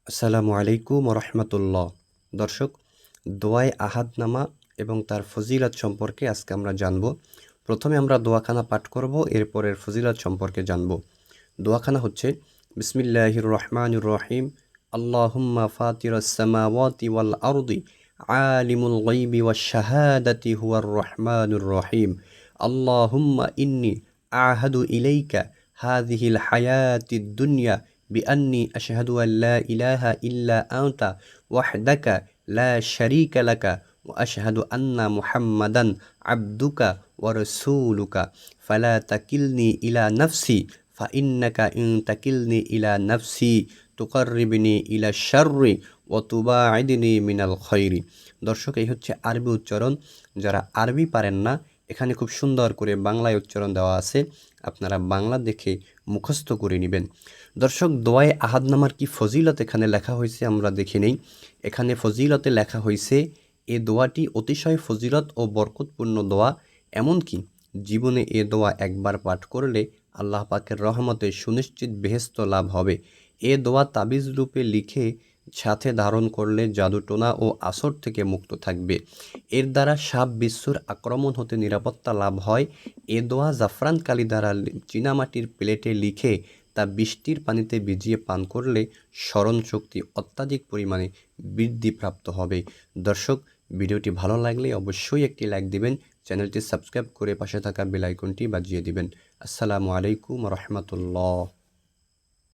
আসসালামু আলাইকুম রহমতুল্লাহ। দর্শক, দোয়ায়ে আহাদনামা এবং তার ফজিলত সম্পর্কে আজকে আমরা জানব। প্রথমে আমরা দোয়াখানা পাঠ করব, এরপরের ফজিলত সম্পর্কে জানব। দোয়াখানা হচ্ছে বিসমিল্লাহির রহমানির রহিম। আল্লাহুম্মা ফাতিরাস সামাওয়াতি ওয়াল আরদি আলিমুল গায়বি ওয়াশ শাহাদাতি হুয়ার রহমানুর রহিম। আল্লাহুম্মা ইন্নী আহাদু ইলাইকা হাযিহিল হায়াতিদ দুনিয়া বিআন্নী আশহাদু আল্লা ইলাহা ইল্লা আনতা ওয়াহদাকা লা শারীকা লাকা ওয়া আশহাদু আন্না মুহাম্মাদান আবদুকা ওয়া রাসূলুকা ফালা তাকিলনি ইলা নাফসি ফাইন্নাকা ইন তাকিলনি ইলা নাফসি তুকাররিবনি ইলা শাররি ওয়া তুবাঈদনি মিনাল খায়রি। দর্শক, এই হচ্ছে আরবি উচ্চারণ। যারা আরবি পারেন না, এখানে খুব সুন্দর করে বাংলায় উচ্চারণ দেওয়া আছে, আপনারা বাংলা দেখে মুখস্থ করে নেবেন। দর্শক, দোয়ায়ে আহাদনামার কি ফজিলত এখানে লেখা হয়েছে আমরা দেখে নেই। এখানে ফজিলতে লেখা হয়েছে, এ দোয়াটি অতিশয় ফজিলত ও বরকতপূর্ণ দোয়া। এমনকি জীবনে এ দোয়া একবার পাঠ করলে আল্লাহ পাকের রহমতে সুনিশ্চিত বেহেশত লাভ হবে। এ দোয়া তাবিজ রূপে লিখে সাথে ধারণ করলে জাদুটোনা ও আসর থেকে মুক্ত থাকবে। এর দ্বারা সাপ বিচ্ছুর আক্রমণ হতে নিরাপত্তা লাভ হয়। এ দোয়া জাফরান কালি দ্বারা চীনামাটির প্লেটে লিখে তা বৃষ্টির পানিতে ভিজিয়ে পান করলে স্মরণশক্তি অত্যাধিক পরিমাণে বৃদ্ধিপ্রাপ্ত হবে। দর্শক, ভিডিওটি ভালো লাগলে অবশ্যই একটি লাইক দিবেন, চ্যানেলটি সাবস্ক্রাইব করে পাশে থাকা বেল আইকনটি বাজিয়ে দিবেন। আসসালামু আলাইকুম রহমতুল্লাহ।